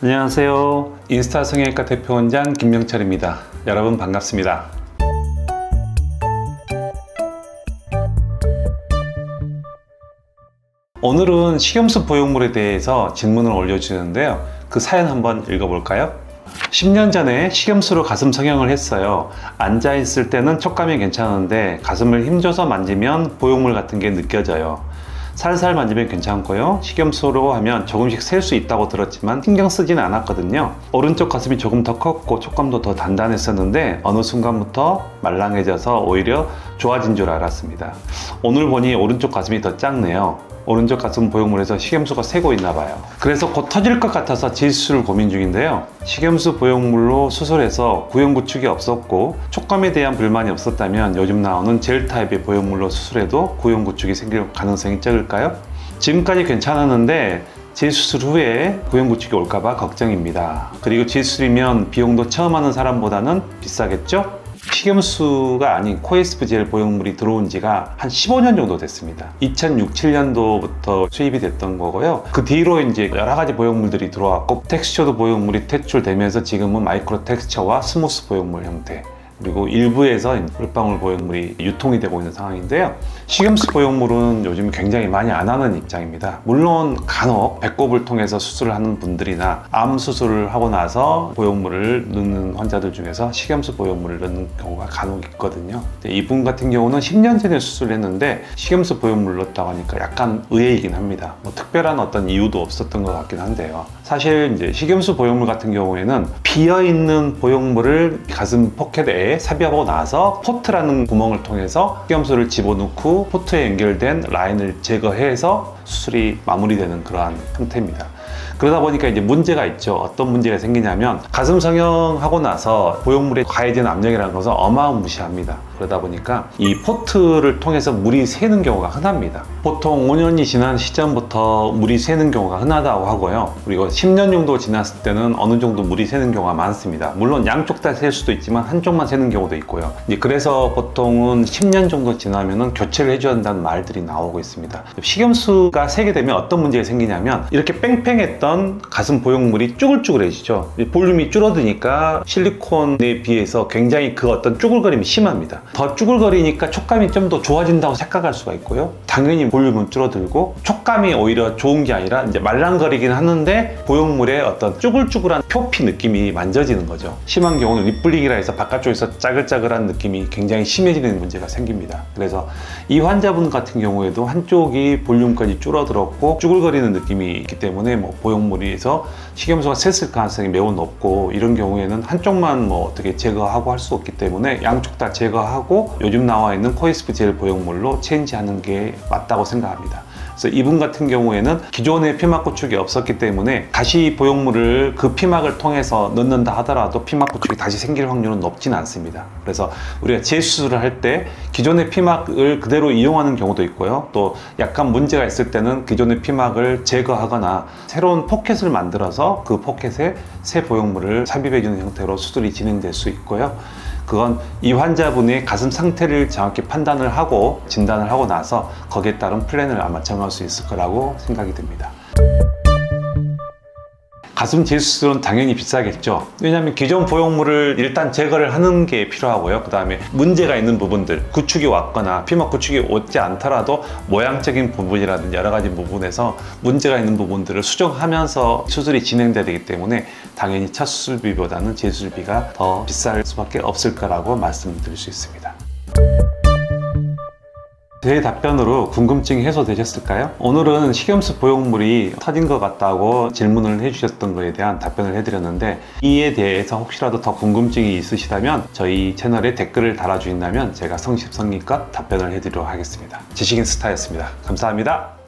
안녕하세요. 인스타 성형외과 대표원장 김명철입니다. 여러분 반갑습니다. 오늘은 식염수 보형물에 대해서 질문을 올려주셨는데요. 그 사연 한번 읽어볼까요? 10년 전에 식염수로 가슴 성형을 했어요. 앉아있을 때는 촉감이 괜찮은데 가슴을 힘줘서 만지면 보형물 같은 게 느껴져요. 살살 만지면 괜찮고요. 식염수로 하면 조금씩 셀 수 있다고 들었지만 신경 쓰지는 않았거든요. 오른쪽 가슴이 조금 더 컸고 촉감도 더 단단했었는데 어느 순간부터 말랑해져서 오히려 좋아진 줄 알았습니다. 오늘 보니 오른쪽 가슴이 더 작네요. 오른쪽 가슴 보형물에서 식염수가 새고 있나 봐요. 그래서 곧 터질 것 같아서 재수술을 고민 중인데요. 식염수 보형물로 수술해서 구형 구축이 없었고 촉감에 대한 불만이 없었다면 요즘 나오는 젤 타입의 보형물로 수술해도 구형 구축이 생길 가능성이 적을까요? 지금까지 괜찮았는데 재수술 후에 구형 구축이 올까봐 걱정입니다. 그리고 재수술이면 비용도 처음 하는 사람보다는 비싸겠죠? 식염수가 아닌 코에스프 젤 보형물이 들어온 지가 한 15년 정도 됐습니다. 2006, 7년도부터 수입이 됐던 거고요. 그 뒤로 이제 여러 가지 보형물들이 들어왔고 텍스처도 보형물이 퇴출되면서 지금은 마이크로 텍스처와 스무스 보형물 형태, 그리고 일부에서 물방울 보형물이 유통이 되고 있는 상황인데요. 식염수 보형물은 요즘 굉장히 많이 안 하는 입장입니다. 물론 간혹 배꼽을 통해서 수술을 하는 분들이나 암 수술을 하고 나서 보형물을 넣는 환자들 중에서 식염수 보형물을 넣는 경우가 간혹 있거든요. 이분 같은 경우는 10년 전에 수술을 했는데 식염수 보형물을 넣었다고 하니까 약간 의외이긴 합니다. 뭐 특별한 어떤 이유도 없었던 것 같긴 한데요. 사실 이제 식염수 보형물 같은 경우에는 비어있는 보형물을 가슴 포켓에 삽입하고 나서 포트라는 구멍을 통해서 식염수를 집어넣고 포트에 연결된 라인을 제거해서 수술이 마무리되는 그러한 형태입니다. 그러다 보니까 이제 문제가 있죠. 어떤 문제가 생기냐면 가슴 성형하고 나서 보형물에 가해진 압력이라는 것은 어마무시합니다. 그러다 보니까 이 포트를 통해서 물이 새는 경우가 흔합니다. 보통 5년이 지난 시점부터 물이 새는 경우가 흔하다고 하고요. 그리고 10년 정도 지났을 때는 어느 정도 물이 새는 경우가 많습니다. 물론 양쪽 다 셀 수도 있지만 한쪽만 새는 경우도 있고요. 그래서 보통은 10년 정도 지나면은 교체를 해줘야 한다는 말들이 나오고 있습니다. 식염수가 새게 되면 어떤 문제가 생기냐면 이렇게 뺑뺑했던 가슴 보형물이 쭈글쭈글해지죠. 볼륨이 줄어드니까 실리콘에 비해서 굉장히 그 어떤 쭈글거림이 심합니다. 더 쭈글거리니까 촉감이 좀 더 좋아진다고 착각할 수가 있고요. 당연히 볼륨은 줄어들고 촉감이 오히려 좋은 게 아니라 이제 말랑거리긴 하는데 보형물의 어떤 쭈글쭈글한 표피 느낌이 만져지는 거죠. 심한 경우는 립블링이라 해서 바깥쪽에서 짜글짜글한 느낌이 굉장히 심해지는 문제가 생깁니다. 그래서 이 환자분 같은 경우에도 한쪽이 볼륨까지 줄어들었고 쭈글거리는 느낌이 있기 때문에 뭐 보형물에서 식염수가 샜을 가능성이 매우 높고, 이런 경우에는 한쪽만 뭐 어떻게 제거하고 할 수 없기 때문에 양쪽 다 제거하고 요즘 나와 있는 코에스프 젤 보형물로 체인지하는 게 맞다고 생각합니다. 그래서 이분 같은 경우에는 기존에 피막 구축이 없었기 때문에 다시 보형물을 그 피막을 통해서 넣는다 하더라도 피막 구축이 다시 생길 확률은 높지는 않습니다. 그래서 우리가 재수술을 할 때 기존의 피막을 그대로 이용하는 경우도 있고요. 또 약간 문제가 있을 때는 기존의 피막을 제거하거나 새로운 포켓을 만들어서 그 포켓에 새 보형물을 삽입해주는 형태로 수술이 진행될 수 있고요. 그건 이 환자분의 가슴 상태를 정확히 판단을 하고 진단을 하고 나서 거기에 따른 플랜을 아마 정할 수 있을 거라고 생각이 듭니다. 가슴 재수술은 당연히 비싸겠죠. 왜냐하면 기존 보형물을 일단 제거를 하는 게 필요하고요. 그 다음에 문제가 있는 부분들, 구축이 왔거나 피막 구축이 오지 않더라도 모양적인 부분이라든지 여러 가지 부분에서 문제가 있는 부분들을 수정하면서 수술이 진행돼야 되기 때문에 당연히 첫 수술비보다는 재수술비가 더 비쌀 수밖에 없을 거라고 말씀드릴 수 있습니다. 제 답변으로 궁금증이 해소되셨을까요? 오늘은 식염수 보형물이 터진 것 같다고 질문을 해주셨던 거에 대한 답변을 해드렸는데, 이에 대해서 혹시라도 더 궁금증이 있으시다면 저희 채널에 댓글을 달아주신다면 제가 성심성의껏 답변을 해드리도록 하겠습니다. 지식인스타였습니다. 감사합니다.